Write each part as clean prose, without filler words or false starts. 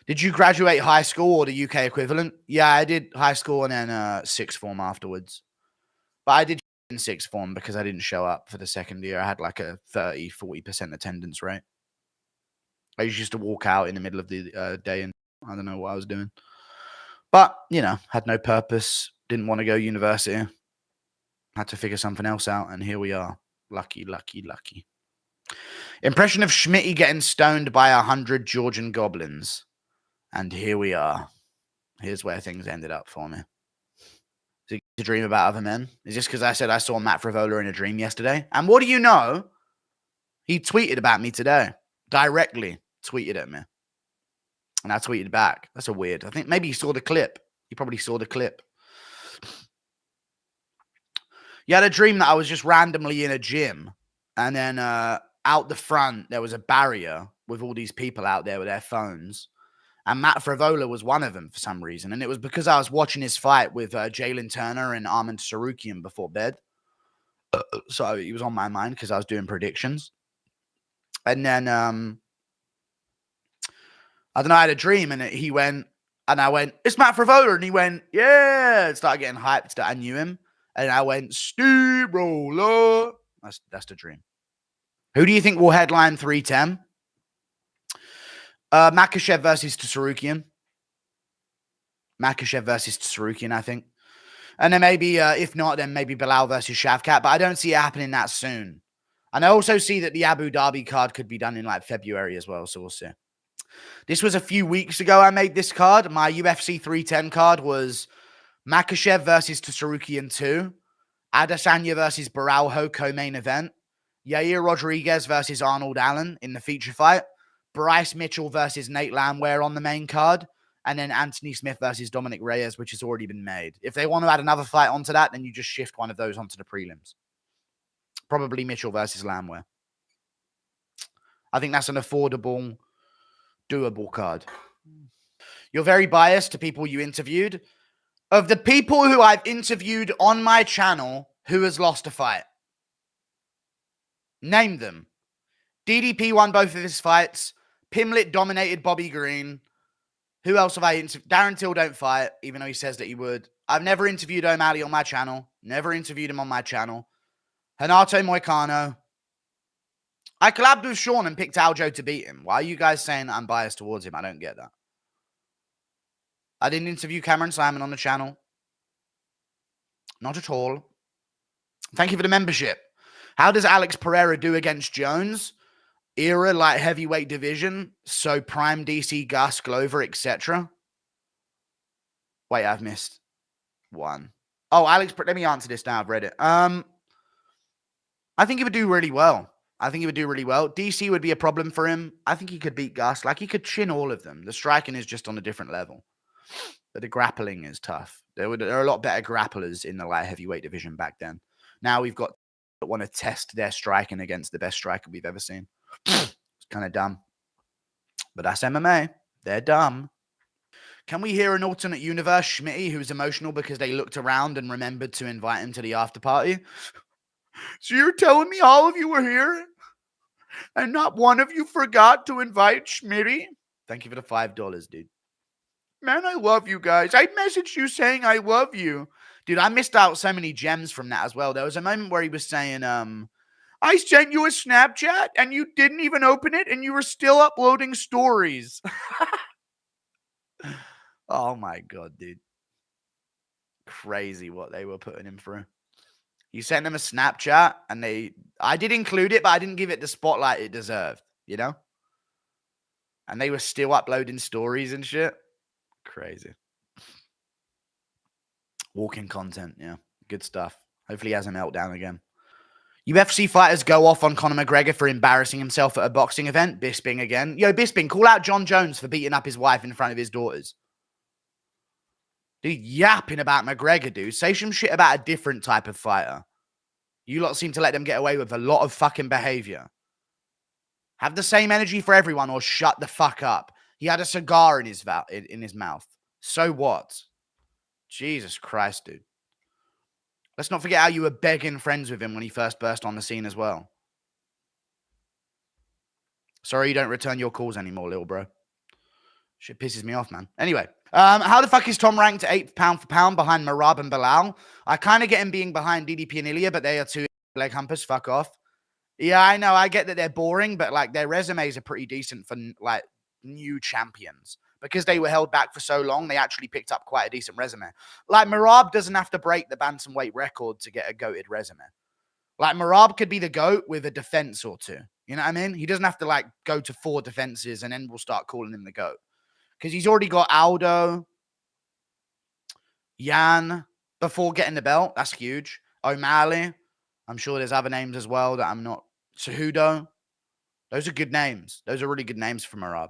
Did you graduate high school or the UK equivalent? Yeah, I did high school and then sixth form afterwards. But I did in sixth form because I didn't show up for the second year. I had like a 30-40% attendance rate. I used to walk out in the middle of the day and I don't know what I was doing. But, you know, had no purpose. Didn't want to go university. Had to figure something else out. And here we are. Lucky, lucky, lucky. Impression of Schmitty getting stoned by 100 Georgian goblins. And here we are. Here's where things ended up for me. Is it to dream about other men? Is this because I said I saw Matt Frivola in a dream yesterday? And what do you know? He tweeted about me today. Directly tweeted at me. And I tweeted back. That's a weird. I think maybe he saw the clip. He probably saw the clip. You had a dream that I was just randomly in a gym. And then out the front, there was a barrier with all these people out there with their phones. And Matt Frivola was one of them for some reason. And it was because I was watching his fight with Jalen Turner and Arman Sarukian before bed. So he was on my mind because I was doing predictions. And then, I don't know, I had a dream and he went, and I went, it's Matt Frivola. And he went, yeah. And started getting hyped that I knew him. And I went, steamroller. That's the dream. Who do you think will headline 310? Makhachev versus Tsarukian. Makhachev versus Tsarukian, I think. And then maybe, if not, then maybe Belal versus Shavkat. But I don't see it happening that soon. And I also see that the Abu Dhabi card could be done in like February as well. So we'll see. This was a few weeks ago I made this card. My UFC 310 card was Makhachev versus Tsarukian 2. Adesanya versus Baralho co-main event. Yair Rodriguez versus Arnold Allen in the feature fight. Bryce Mitchell versus Nate Landwehr on the main card. And then Anthony Smith versus Dominic Reyes, which has already been made. If they want to add another fight onto that, then you just shift one of those onto the prelims. Probably Mitchell versus Landwehr. I think that's an affordable, doable card. You're very biased to people you interviewed. Of the people who I've interviewed on my channel, who has lost a fight? Name them. DDP won both of his fights. Pimlet dominated Bobby Green. Who else have I interviewed? Darren Till don't fight, even though he says that he would. I've never interviewed O'Malley on my channel. Never interviewed him on my channel. Renato Moicano. I collabed with Sean and picked Aljo to beat him. Why are you guys saying I'm biased towards him? I don't get that. I didn't interview Cameron Simon on the channel. Not at all. Thank you for the membership. How does Alex Pereira do against Jones? Era light heavyweight division. So Prime DC, Gus, Glover, etc. Wait, I've missed one. Oh, Alex, let me answer this now. I've read it. I think he would do really well. DC would be a problem for him. I think he could beat Gus. Like, he could chin all of them. The striking is just on a different level. But the grappling is tough. There are a lot better grapplers in the light heavyweight division back then. Now we've got that want to test their striking against the best striker we've ever seen. It's kind of dumb. But that's MMA. They're dumb. Can we hear an alternate universe Schmitty who's emotional because they looked around and remembered to invite him to the after party? So you're telling me all of you were here and not one of you forgot to invite Schmitty? Thank you for the $5, dude. Man, I love you guys. I messaged you saying I love you. Dude, I missed out so many gems from that as well. There was a moment where he was saying, I sent you a Snapchat and you didn't even open it and you were still uploading stories. Oh my God, dude. Crazy what they were putting him through. You sent them a Snapchat and I did include it, but I didn't give it the spotlight it deserved, you know? And they were still uploading stories and shit. Crazy. Walking content, yeah. Good stuff. Hopefully he has a meltdown again. UFC fighters go off on Conor McGregor for embarrassing himself at a boxing event. Bisping again. Yo, Bisping, call out John Jones for beating up his wife in front of his daughters. Dude, yapping about McGregor, dude. Say some shit about a different type of fighter. You lot seem to let them get away with a lot of fucking behavior. Have the same energy for everyone or shut the fuck up. He had a cigar in his mouth. So what? Jesus Christ, dude. Let's not forget how you were begging friends with him when he first burst on the scene as well. Sorry you don't return your calls anymore, little bro. Shit pisses me off, man. Anyway, how the fuck is Tom ranked 8th pound for pound behind Merab and Belal? I kind of get him being behind DDP and Ilya, but they are two leg humpers. Fuck off. Yeah, I know. I get that they're boring, but like their resumes are pretty decent for like new champions. Because they were held back for so long, they actually picked up quite a decent resume. Like Merab doesn't have to break the bantamweight record to get a goated resume. Like Merab could be the GOAT with a defense or two. You know what I mean? He doesn't have to like go to 4 defenses and then we'll start calling him the GOAT. Because he's already got Aldo, Yan before getting the belt. That's huge. O'Malley. I'm sure there's other names as well that I'm not. Cejudo. Those are good names. Those are really good names for Merab.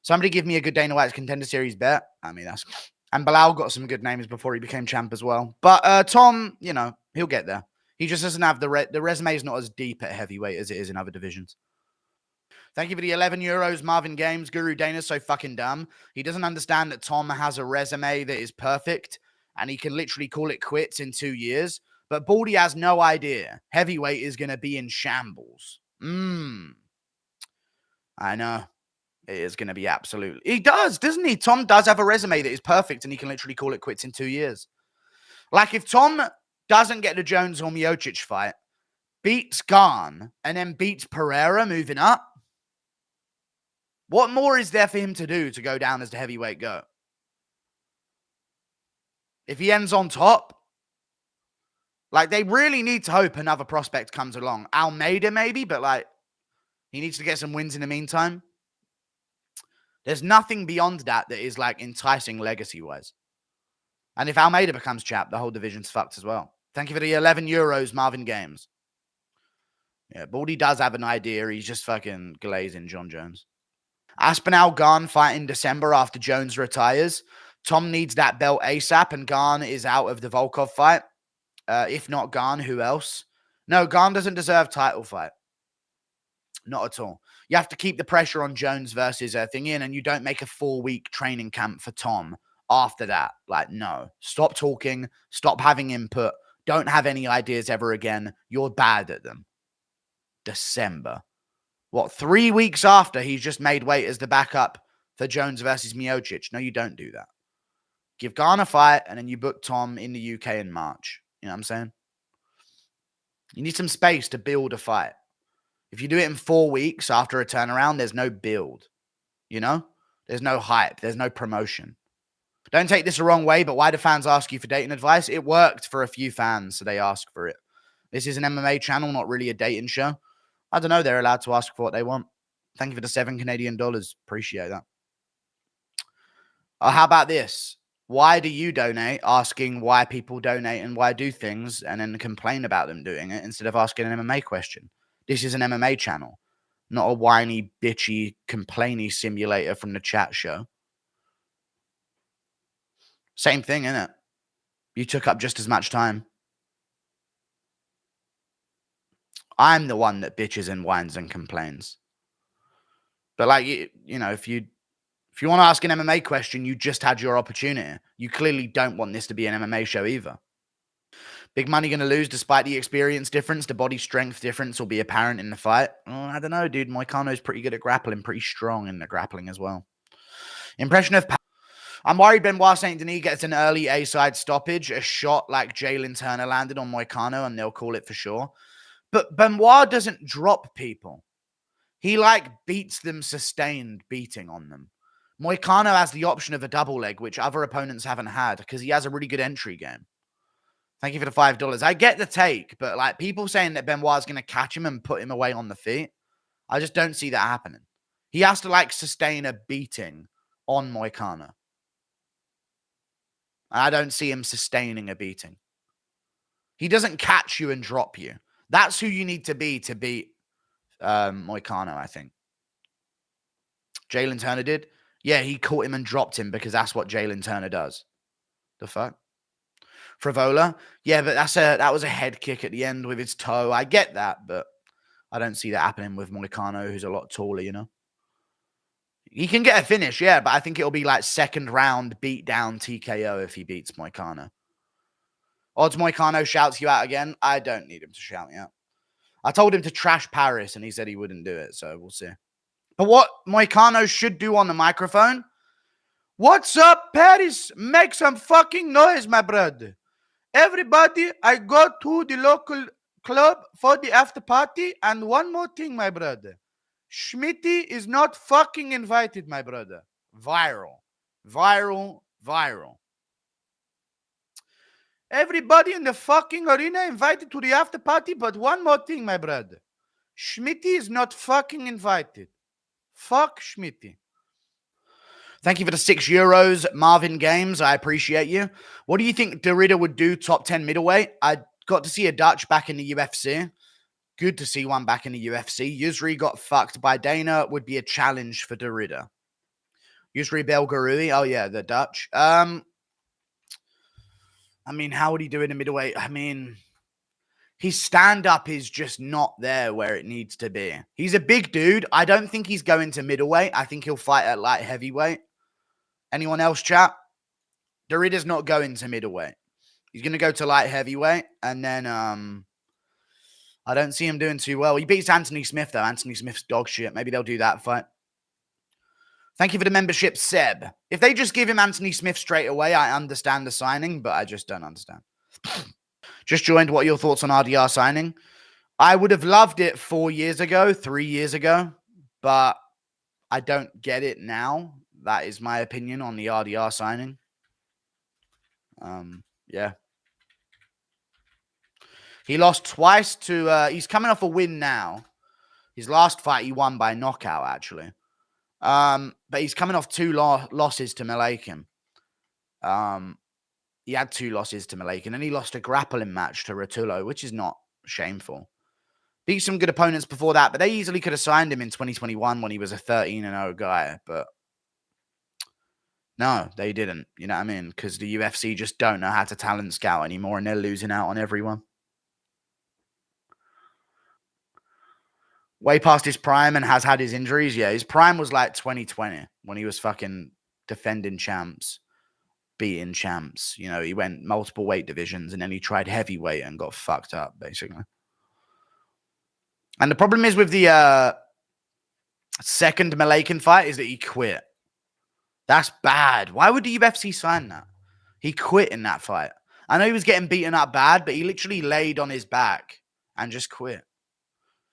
Somebody give me a good Dana White's Contender Series bet. I mean, that's... And Belal got some good names before he became champ as well. But Tom, you know, he'll get there. He just doesn't have the resume is not as deep at heavyweight as it is in other divisions. Thank you for the 11 euros, Marvin Games. Guru Dana's so fucking dumb. He doesn't understand that Tom has a resume that is perfect and he can literally call it quits in 2 years. But Baldy has no idea. Heavyweight is going to be in shambles. I know. It is going to be absolutely... He does, doesn't he? Tom does have a resume that is perfect and he can literally call it quits in 2 years. Like if Tom doesn't get the Jones or Miocic fight, beats Garn, and then beats Pereira moving up, what more is there for him to do to go down as the heavyweight GOAT? If he ends on top, like they really need to hope another prospect comes along. Almeida maybe, but like he needs to get some wins in the meantime. There's nothing beyond that that is like enticing legacy-wise. And if Almeida becomes champ, the whole division's fucked as well. Thank you for the 11 euros, Marvin Games. Yeah, Baldy does have an idea. He's just fucking glazing John Jones. Aspinall Garn fight in December after Jones retires. Tom needs that belt ASAP, and Garn is out of the Volkov fight. If not Garn, who else? No, Garn doesn't deserve title fight. Not at all. You have to keep the pressure on Jones versus Thingy, and you don't make a 4-week training camp for Tom after that. Like, no. Stop talking. Stop having input. Don't have any ideas ever again. You're bad at them. December. What, 3 weeks after he's just made weight as the backup for Jones versus Miocic? No, you don't do that. Give Garn a fight, and then you book Tom in the UK in March. You know what I'm saying? You need some space to build a fight. If you do it in 4 weeks after a turnaround, there's no build. You know? There's no hype. There's no promotion. Don't take this the wrong way, but why do fans ask you for dating advice? It worked for a few fans, so they ask for it. This is an MMA channel, not really a dating show. I don't know. They're allowed to ask for what they want. Thank you for the $7 Canadian. Appreciate that. How about this? Why do you donate? Asking why people donate and why do things, and then complain about them doing it instead of asking an MMA question. This is an MMA channel, not a whiny, bitchy, complainy simulator from the chat show. Same thing, innit? You took up just as much time. I'm the one that bitches and whines and complains. But like, you know, if you want to ask an MMA question, you just had your opportunity. You clearly don't want this to be an MMA show either. Big Money going to lose despite the experience difference. The body strength difference will be apparent in the fight. Oh, I don't know, dude. Moicano's pretty good at grappling. Pretty strong in the grappling as well. Impression of... I'm worried Benoit Saint Denis gets an early A-side stoppage. A shot like Jalen Turner landed on Moicano, and they'll call it for sure. But Benoit doesn't drop people. He, like, beats them sustained beating on them. Moicano has the option of a double leg, which other opponents haven't had, because he has a really good entry game. Thank you for the $5. I get the take, but like people saying that Benoit's going to catch him and put him away on the feet, I just don't see that happening. He has to like sustain a beating on Moicano. I don't see him sustaining a beating. He doesn't catch you and drop you. That's who you need to beat Moicano, I think. Jalen Turner did. Yeah, he caught him and dropped him because that's what Jalen Turner does. The fuck? Frivola? Yeah, but that was a head kick at the end with his toe. I get that, but I don't see that happening with Moicano, who's a lot taller, you know? He can get a finish, yeah, but I think it'll be like second round beat down TKO if he beats Moicano. Odds Moicano shouts you out again. I don't need him to shout me out. I told him to trash Paris, and he said he wouldn't do it, so we'll see. But what Moicano should do on the microphone What's up, Paris? Make some fucking noise, my brother. Everybody, I go to the local club for the after party. And one more thing, my brother. Schmitty is not fucking invited, my brother. Viral. Viral. Viral. Everybody in the fucking arena invited to the after party, but one more thing, my brother. Schmitty is not fucking invited. Fuck Schmitty. Thank you for the €6, Marvin Games. I appreciate you. What do you think Derrida would do top 10 middleweight? I got to see a Dutch back in the UFC. Good to see one back in the UFC. Yusri got fucked by Dana. Would be a challenge for Derrida. Yusri Belgarui. Oh, yeah, the Dutch. I mean, how would he do in the middleweight? I mean, his stand-up is just not there where it needs to be. He's a big dude. I don't think he's going to middleweight. I think he'll fight at light heavyweight. Anyone else, chat? Derrida's not going to middleweight. He's going to go to light heavyweight. And then I don't see him doing too well. He beats Anthony Smith, though. Anthony Smith's dog shit. Maybe they'll do that fight. Thank you for the membership, Seb. If they just give him Anthony Smith straight away, I understand the signing, but I just don't understand. Just joined. What are your thoughts on RDR signing? I would have loved it 4 years ago, 3 years ago, but I don't get it now. That is my opinion on the RDR signing. Yeah. He lost twice to, he's coming off a win now. His last fight, he won by knockout, actually. But he's coming off 2 losses to Malakin. He had 2 losses to Malakin, and he lost a grappling match to Rotullo, which is not shameful. Beat some good opponents before that, but they easily could have signed him in 2021 when he was a 13-0 guy, but no, they didn't. You know what I mean? Because the UFC just don't know how to talent scout anymore, and they're losing out on everyone. Way past his prime and has had his injuries. Yeah, his prime was like 2020 when he was fucking defending champs, beating champs. You know, he went multiple weight divisions and then he tried heavyweight and got fucked up, basically. And the problem is with the second Malakin fight is that he quit. That's bad. Why would the UFC sign that? He quit in that fight. I know he was getting beaten up bad, but he literally laid on his back and just quit.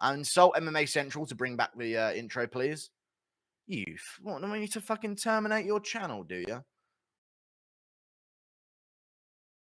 Insult MMA Central to bring back the intro, please. You want me to fucking terminate your channel, do you?